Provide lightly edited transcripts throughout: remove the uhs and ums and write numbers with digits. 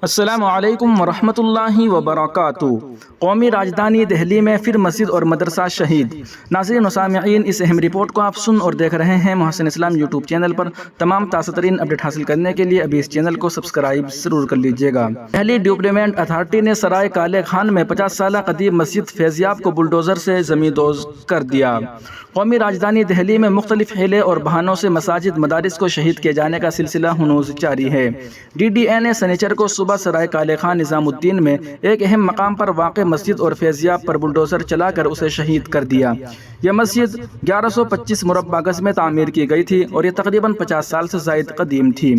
السلام علیکم ورحمۃ اللہ وبرکاتہ۔ قومی راجدھانی دہلی میں پھر مسجد اور مدرسہ شہید۔ ناظرین و سامعین، اس اہم رپورٹ کو آپ سن اور دیکھ رہے ہیں محسن اسلام یوٹیوب چینل پر۔ تمام تازہ ترین اپڈیٹ حاصل کرنے کے لیے ابھی اس چینل کو سبسکرائب ضرور کر لیجیے گا۔ دہلی ڈیولپمنٹ اتھارٹی نے سرائے کالے خان میں 50 سالہ قدیم مسجد فیضیاب کو بلڈوزر سے زمین دوز کر دیا۔ قومی راجدھانی دہلی میں مختلف حیلے اور بہانوں سے مساجد مدارس کو شہید کیے جانے کا سلسلہ ہنوز جاری ہے۔ ڈی ڈی اے نے سنیچر کو صبح سرائے کالے خان نظام الدین میں ایک اہم مقام پر واقع مسجد اور فیضیاب پر بلڈوزر چلا کر اسے شہید کر دیا۔ یہ مسجد 1125 مربع گز میں تعمیر کی گئی تھی اور یہ تقریباً 50 سال سے زائد قدیم تھی۔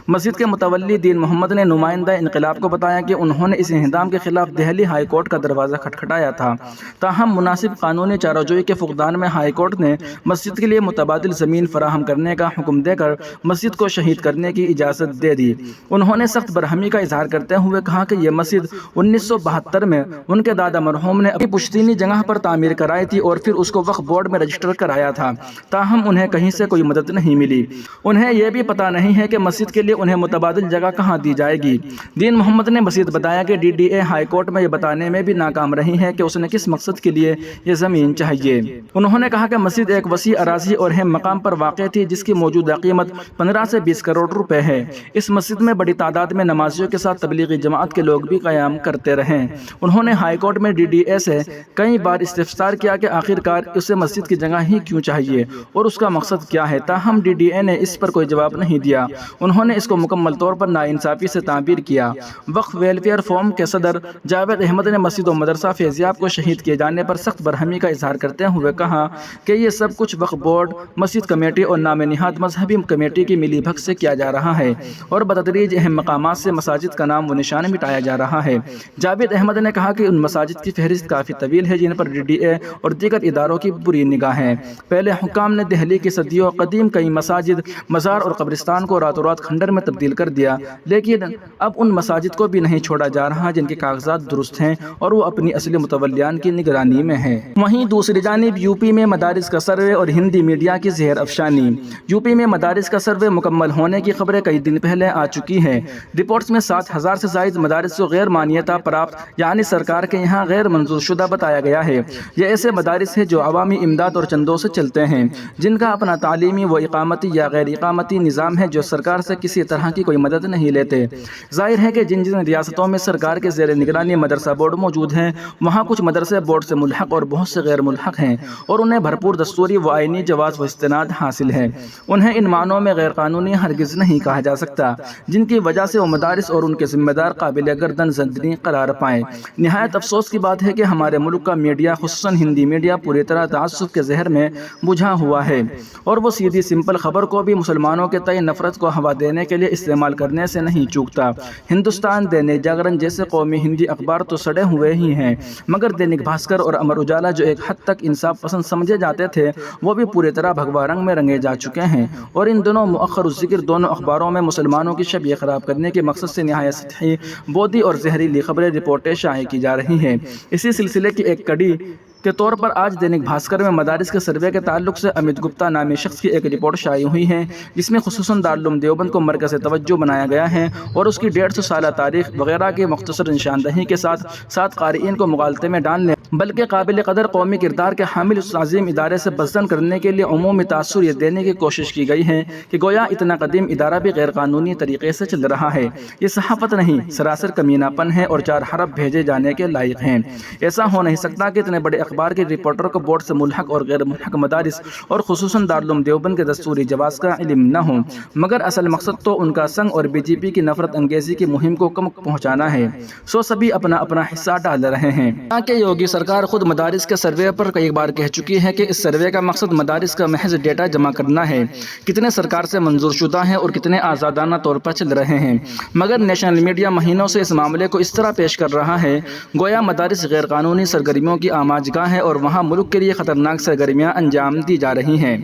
مسجد کے متولی دین محمد نے نمائندہ انقلاب کو بتایا کہ انہوں نے اس انہدام کے خلاف دہلی ہائی کورٹ کا دروازہ کھٹکھٹایا تھا، تاہم مناسب قانونی چارجوئی کے فقدان میں ہائی کورٹ نے مسجد کے لیے متبادل زمین فراہم کرنے کا حکم دے کر مسجد کو شہید کرنے کی اجازت دے دی۔ انہوں نے سخت برہمی کا اظہار کرتے ہوئے کہا کہ یہ مسجد 1972 میں ان کے دادا مرحوم نے اپنی پشتینی جگہ پر تعمیر کرائی تھی اور پھر اس کو وقف بورڈ میں رجسٹر کرایا تھا، تاہم انہیں کہیں سے کوئی مدد نہیں ملی۔ انہیں یہ بھی پتہ نہیں ہے کہ مسجد کے لیے انہیں متبادل جگہ کہاں دی جائے گی۔ دین محمد نے مزید بتایا کہ D D a high court میں یہ بتانے میں بھی ناکام رہی ہے کہ اس نے کس مقصد کے لیے یہ زمین چاہیے۔ انہوں نے کہا کہ مسجد ایک وسیع اراضی اور اہم مقام پر واقع تھی جس کی موجودہ قیمت 15 سے 20 کروڑ روپے ہے۔ اس مسجد میں بڑی تعداد میں نمازیوں کے ساتھ تبلیغی جماعت کے لوگ بھی قیام کرتے رہے۔ انہوں نے ہائی کورٹ میں ڈی ڈی اے سے کئی بار استفسار کیا کہ آخرکار اسے مسجد کی جگہ ہی کیوں چاہیے اور اس کا مقصد کیا ہے، تاہم ڈی ڈی اے نے اس پر کوئی جواب نہیں دیا۔ انہوں نے اس کو مکمل طور پر ناانصافی سے تعبیر کیا۔ وقف ویلفیئر فورم کے صدر جاوید احمد نے مسجد و مدرسہ فیضیاب کو شہید کیے جانے پر سخت برہمی کا اظہار کرتے ہوئے کہا کہ یہ سب کچھ وقف بورڈ، مسجد کمیٹی اور نام نہاد مذہبی کمیٹی کی ملی بھگت سے کیا جا رہا ہے اور بتدریج اہم مقامات سے مساجد کا نام و نشان مٹایا جا رہا ہے۔ جاوید احمد نے کہا کہ ان مساجد کی فہرست کافی طویل ہے جن پر ڈی ڈی اے اور دیگر اداروں کی بری نگاہ ہے۔ پہلے حکام نے دہلی کی صدیوں قدیم کئی مساجد، مزار اور قبرستان کو راتوں رات کھنڈر میں تبدیل کر دیا، لیکن اب ان مساجد کو بھی نہیں چھوڑا جا رہا جن کے کاغذات درست ہیں اور وہ اپنی اصلی متولیان کی نگرانی میں ہیں۔ وہیں دوسری جانب یوپی میں مدارس کا سروے اور ہندی میڈیا کی زہر افشانی۔ یوپی میں مدارس کا سروے مکمل ہونے کی خبریں کئی دن پہلے آ چکی ہیں۔ رپورٹس میں 7000 سے زائد مدارس کو غیر مانیتا پراپت یعنی سرکار کے یہاں غیر منظور شدہ بتایا گیا ہے۔ یہ ایسے مدارس ہیں جو عوامی امداد اور چندوں سے چلتے ہیں، جن کا اپنا تعلیمی و اقامتی یا غیر اقامتی نظام ہے، جو سرکار سے کسی طرح کی کوئی مدد نہیں لیتے۔ ظاہر ہے کہ جن ریاستوں میں سرکار کے زیر نگرانی مدرسہ بورڈ موجود ہیں، وہاں کچھ مدرسے بورڈ سے ملحق اور بہت سے غیر ملحق ہیں اور انہیں بھرپور دستوری و آئینی جواز و استناد حاصل ہے۔ انہیں ان معنوں میں غیر قانونی ہرگز نہیں کہا جا سکتا، جن کی وجہ سے وہ مدارس اور ان کے ذمہ دار قابل گردن زدنی قرار پائیں۔ نہایت افسوس کی بات ہے کہ ہمارے ملک کا میڈیا، خصوصاً ہندی میڈیا، پوری طرح تعصب کے زہر میں بجھا ہوا ہے اور وہ سیدھی سمپل خبر کو بھی مسلمانوں کے تئیں نفرت کو ہوا دینے کے لیے استعمال کرنے سے نہیں چوکتا۔ ہندوستان، دینک جاگرن جیسے قومی ہندی اخبار تو سڑے ہوئے ہی ہیں، مگر دینک بھاسکر اور امر اجالا جو ایک حد تک انصاف پسند سمجھے جاتے تھے، وہ بھی پوری طرح بھگوا رنگ میں رنگے جا چکے ہیں اور ان دونوں مؤخر الذکر دونوں اخباروں میں مسلمانوں کی شبیہ خراب کرنے کے مقصد سے نہایت سطحی، بودی اور زہریلی خبریں، رپورٹیں شائع کی جا رہی ہیں۔ اسی سلسلے کی ایک کڑی کے طور پر آج دینک بھاسکر میں مدارس کے سروے کے تعلق سے امت گپتا نامی شخص کی ایک رپورٹ شائع ہوئی ہے، جس میں خصوصاً دارالعلوم دیوبند کو مرکز توجہ بنایا گیا ہے اور اس کی 150 سالہ تاریخ وغیرہ کی مختصر نشاندہی کے ساتھ ساتھ قارئین کو مغالطے میں ڈالنے بلکہ قابل قدر قومی کردار کے حامل اس عظیم ادارے سے بزدل کرنے کے لیے عمومی تاثر یہ دینے کی کوشش کی گئی ہے کہ گویا اتنا قدیم ادارہ بھی غیر قانونی طریقے سے چل رہا ہے۔ یہ صحافت نہیں، سراسر کمینہ پن ہے اور 4 حرف بھیجے جانے کے لائق ہیں۔ ایسا ہو نہیں سکتا کہ اتنے بڑے اخبار کے رپورٹر کو بورڈ سے ملحق اور غیر ملحق مدارس اور خصوصاً دارالعلوم دیوبند کے دستوری جواز کا علم نہ ہو، مگر اصل مقصد تو ان کا سنگ اور بی جے پی کی نفرت انگیزی کی مہم کو کم پہنچانا ہے۔ سو سبھی اپنا اپنا حصہ ڈال رہے ہیں۔ حالانکہ یوگی سرکار خود مدارس کے سروے پر کئی بار کہہ چکی ہے کہ اس سروے کا مقصد مدارس کا محض ڈیٹا جمع کرنا ہے، کتنے سرکار سے منظور شدہ ہیں اور کتنے آزادانہ طور پر چل رہے ہیں، مگر نیشنل میڈیا مہینوں سے اس معاملے کو اس طرح پیش کر رہا ہے گویا مدارس غیر قانونی سرگرمیوں کی آماجگاہ ہے اور وہاں ملک کے لیے خطرناک سرگرمیاں انجام دی جا رہی ہیں۔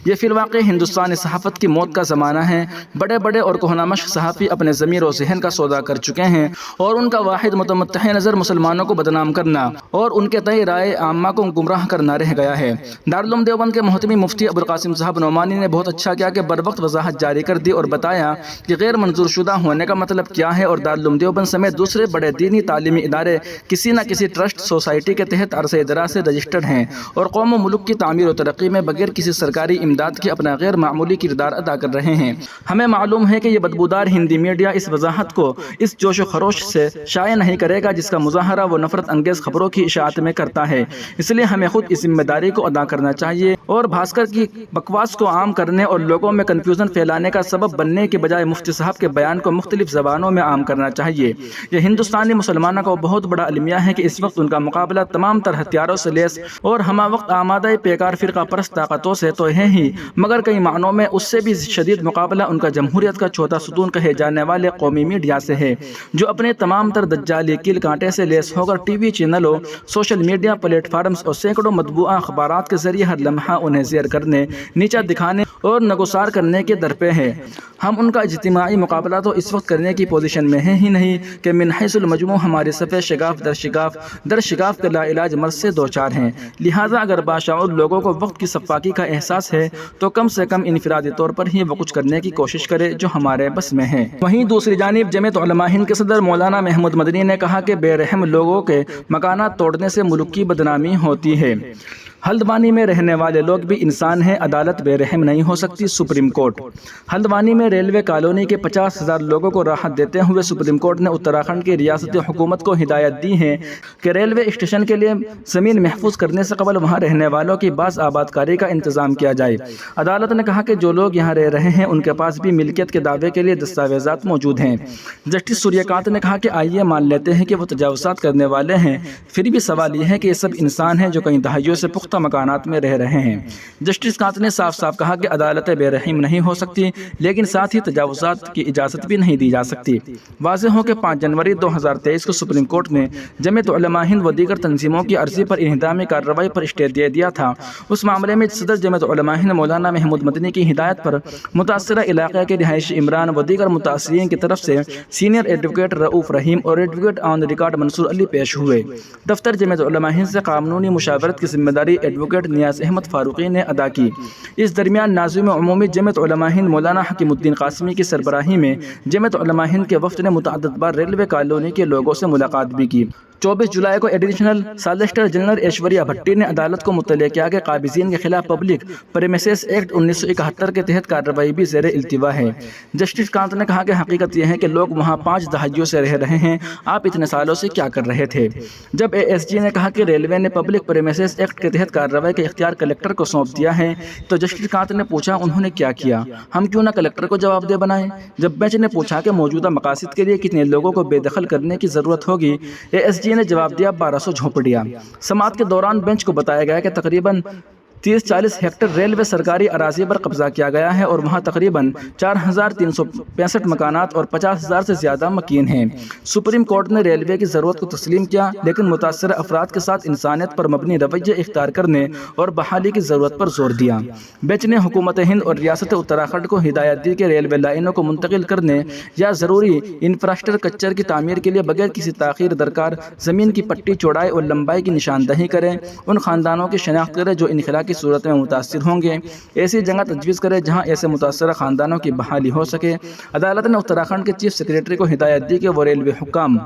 یہ فی الواقع ہندوستانی صحافت کی موت کا زمانہ ہے۔ بڑے بڑے اور کہنہ مشق صحافی اپنے ضمیر و ذہن کا سودا کر چکے ہیں اور ان کا واحد متمتع نظر مسلمانوں کو بدنام کرنا اور ان کے تئیں رائے عامہ کو گمراہ کرنا رہ گیا ہے۔ دارالعلوم دیوبند کے محتمی مفتی ابوالقاسم صاحب نعمانی نے بہت اچھا کیا کہ بروقت وضاحت جاری کر دی اور بتایا کہ غیر منظور شدہ ہونے کا مطلب کیا ہے، اور دارالعلوم دیوبند سمیت دوسرے بڑے دینی تعلیمی ادارے کسی نہ کسی ٹرسٹ سوسائٹی کے تحت عرصہ دراز سے رجسٹرڈ ہیں اور قوم و ملک کی تعمیر و ترقی میں بغیر کسی سرکاری امداد کے اپنا غیر معمولی کردار ادا کر رہے ہیں۔ ہمیں معلوم ہے کہ یہ بدبودار ہندی میڈیا اس وضاحت کو اس جوش و خروش سے شائع نہیں کرے گا جس کا مظاہرہ وہ نفرت انگیز خبروں کی اشاعت میں کرتا ہے، اس لیے ہمیں خود اس ذمہ داری کو ادا کرنا چاہیے اور بھاسکر کی بکواس کو عام کرنے اور لوگوں میں کنفیوژن پھیلانے کا سبب بننے کے بجائے مفتی صاحب کے بیان کو مختلف زبانوں میں عام کرنا چاہیے۔ یہ ہندوستانی مسلمانوں کا بہت بڑا المیہ ہے کہ اس وقت ان کا مقابلہ تمام تر ہتھیاروں سے لیس اور ہمہ وقت آمادہ پیکار فرقہ پرست طاقتوں سے تو ہے ہی، مگر کئی معنوں میں اس سے بھی شدید مقابلہ ان کا جمہوریت کا چوتھا ستون کہے جانے والے قومی میڈیا سے ہے، جو اپنے تمام تر دجالی کیل کانٹے سے لیس ہو کر ٹی وی چینلوں، سوشل میڈیا پلیٹ فارمز اور سینکڑوں مطبوعہ اخبارات کے ذریعے ہر لمحہ انہیں زیر کرنے، نیچا دکھانے اور نگوسار کرنے کے درپے ہیں۔ ہم ان کا اجتماعی مقابلہ تو اس وقت کرنے کی پوزیشن میں ہیں ہی نہیں کہ من حیث المجموع ہماری صفحے شگاف در شگاف کے لا علاج مرض سے دوچار ہیں، لہٰذا اگر باشعور لوگوں کو وقت کی سفاکی کا احساس ہے تو کم سے کم انفرادی طور پر ہی وہ کچھ کرنے کی کوشش کرے جو ہمارے بس میں ہے۔ وہیں دوسری جانب جمعیت علماء ہند کے صدر مولانا محمود مدنی نے کہا کہ بے رحم لوگوں کے مکانات توڑنے سے ملک کی بدنامی ہوتی ہے۔ ہلدوانی میں رہنے والے لوگ بھی انسان ہیں، عدالت بے رحم نہیں ہو سکتی، سپریم کورٹ۔ ہلدوانی میں ریلوے کالونی کے 50,000 لوگوں کو راحت دیتے ہوئے سپریم کورٹ نے اتراکھنڈ کی ریاستی حکومت کو ہدایت دی ہے کہ ریلوے اسٹیشن کے لیے زمین محفوظ کرنے سے قبل وہاں رہنے والوں کی باز آبادکاری کا انتظام کیا جائے۔ عدالت نے کہا کہ جو لوگ یہاں رہ رہے ہیں ان کے پاس بھی ملکیت کے دعوے کے لیے دستاویزات موجود ہیں۔ جسٹس سوریہ کانت نے کہا کہ آئیے مان لیتے ہیں کہ وہ تجاوزات کرنے والے ہیں، پھر بھی سوال یہ ہے کہ یہ سب انسان ہیں جو کئی دہائیوں سے پختہ مکانات میں رہ رہے ہیں۔ جسٹس کانت نے صاف صاف کہا کہ عدالتیں بے رحم نہیں ہو سکتی، لیکن ساتھ ہی تجاوزات کی اجازت بھی نہیں دی جا سکتی۔ واضح ہو کہ 5 جنوری 2023 کو سپریم کورٹ نے جمعیت علماء ہند و دیگر تنظیموں کی عرضی پر انہدامی کارروائی پر اسٹے دے دیا تھا۔ اس معاملے میں صدر جمعیت علماء ہند مولانا محمود مدنی کی ہدایت پر متاثرہ علاقے کے رہائشی عمران و دیگر متاثرین کی طرف سے سینئر ایڈوکیٹ رؤوف رحیم اور ایڈوکیٹ آن ریکارڈ منصور علی پیش ہوئے۔ دفتر جمعیت علماء ہند سے قانونی مشاورت کی ذمہ داری ایڈوکیٹ نیاز احمد فاروقی نے ادا کی۔ اس درمیان ناظم عمومی جمعیت علماء ہند مولانا حکیم الدین قاسمی کی سربراہی میں جمعیت علماء ہند کے وفد نے متعدد بار ریلوے کالونی کے لوگوں سے ملاقات بھی کی۔ 24 جولائی کو ایڈیشنل سالیسیٹر جنرل ایشوریا بھٹی نے عدالت کو مطلع کیا کہ قابضین کے خلاف پبلک پریمیسز ایکٹ 1971 کے تحت کارروائی بھی زیر التوا ہے۔ جسٹس کانت نے کہا کہ حقیقت یہ ہے کہ لوگ وہاں 5 دہائیوں سے رہ رہے ہیں، آپ اتنے سالوں سے کیا کر رہے تھے؟ جب ASG نے کہا کہ ریلوے نے پبلک پریمیسز ایکٹ کے تحت کارروائی کا اختیار کلکٹر کو سونپ دیا ہے تو جسٹس کانت نے پوچھا انہوں نے کیا کیا؟ ہم کیوں نہ کلکٹر کو جواب دہ بنائیں؟ جب بینچ نے پوچھا کہ موجودہ مقاصد کے لیے کتنے لوگوں کو بے دخل کرنے کی ضرورت ہوگی، ASG نے جواب دیا 1200 جھونپڑیاں۔ سماعت کے دوران بینچ کو بتایا گیا کہ تقریباً 30-40 ہیکٹر ریلوے سرکاری اراضی پر قبضہ کیا گیا ہے اور وہاں تقریباً 4365 مکانات اور 50,000 سے زیادہ مکین ہیں۔ سپریم کورٹ نے ریلوے کی ضرورت کو تسلیم کیا، لیکن متاثرہ افراد کے ساتھ انسانیت پر مبنی رویہ اختیار کرنے اور بحالی کی ضرورت پر زور دیا۔ بینچ نے حکومت ہند اور ریاست اتراکھنڈ کو ہدایت دی کہ ریلوے لائنوں کو منتقل کرنے یا ضروری انفراسٹرکچر کی تعمیر کے لیے بغیر کسی تاخیر درکار زمین کی پٹی چوڑائی اور لمبائی کی نشاندہی کریں، ان خاندانوں کی شناخت کرے جو انخلا کی صورت میں متاثر ہوں گے، ایسی جگہ تجویز کرے جہاں ایسے متاثرہ خاندانوں کی بحالی ہو سکے۔ عدالت نے اتراکھنڈ کے چیف سیکریٹری کو ہدایت دی کہ وہ ریلوے حکام،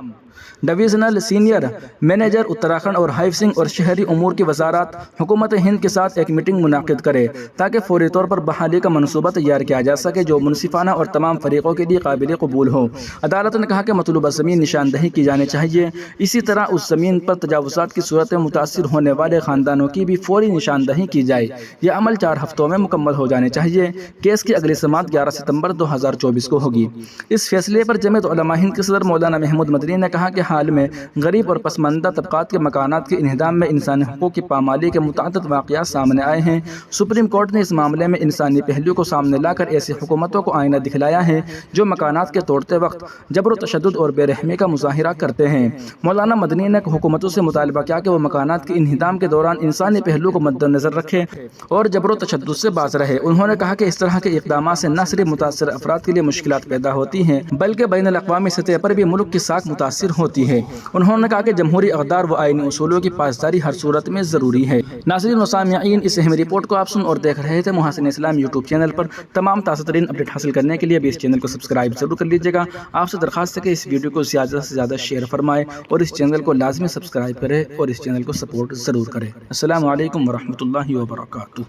ڈویژنل سینئر مینیجر اتراکھنڈ اور ہاؤسنگ اور شہری امور کی وزارت حکومت ہند کے ساتھ ایک میٹنگ منعقد کرے تاکہ فوری طور پر بحالی کا منصوبہ تیار کیا جا سکے جو منصفانہ اور تمام فریقوں کے لیے قابل قبول ہو۔ عدالت نے کہا کہ مطلوبہ زمین نشاندہی کی جانی چاہیے، اسی طرح اس زمین پر تجاوزات کی صورت میں متاثر ہونے والے خاندانوں کی بھی فوری نشاندہی کی جائے۔ یہ عمل 4 ہفتوں میں مکمل ہو جانے چاہیے۔ کیس کی اگلی سماعت 11 ستمبر 2024 کو ہوگی۔ اس فیصلے پر جمعیت علماء ہند کے صدر مولانا محمود مدنی نے کہا کہ حال میں غریب اور پسماندہ طبقات کے مکانات کے انہدام میں انسانی حقوق کی پامالی کے متعدد واقعات سامنے آئے ہیں۔ سپریم کورٹ نے اس معاملے میں انسانی پہلو کو سامنے لا کر ایسی حکومتوں کو آئینہ دکھلایا ہے جو مکانات کے توڑتے وقت جبر و تشدد اور بے رحمی کا مظاہرہ کرتے ہیں۔ مولانا مدنی نے حکومتوں سے مطالبہ کیا کہ وہ مکانات کے انہدام کے دوران انسانی پہلو کو مد نظر رکھے اور جبر و تشدد سے باز رہے۔ انہوں نے کہا کہ اس طرح کے اقدامات سے نہ صرف متاثرہ افراد کے لیے مشکلات پیدا ہوتی ہیں بلکہ بین الاقوامی سطح پر بھی ملک کی ساکھ متاثر میسر ہوتی ہے۔ انہوں نے کہا کہ جمہوری اقدار و آئینی اصولوں کی پاسداری ہر صورت میں ضروری ہے۔ ناظرین و سامعین، اس اہم رپورٹ کو آپ سن اور دیکھ رہے تھے محسن اسلام یوٹیوب چینل پر۔ تمام تازہ ترین اپڈیٹ حاصل کرنے کے لیے ابھی اس چینل کو سبسکرائب ضرور کر لیجیے گا۔ آپ سے درخواست ہے کہ اس ویڈیو کو زیادہ سے زیادہ شیئر فرمائیں اور اس چینل کو لازمی سبسکرائب کریں اور اس چینل کو سپورٹ ضرور کریں۔ السلام علیکم ورحمۃ اللہ وبرکاتہ۔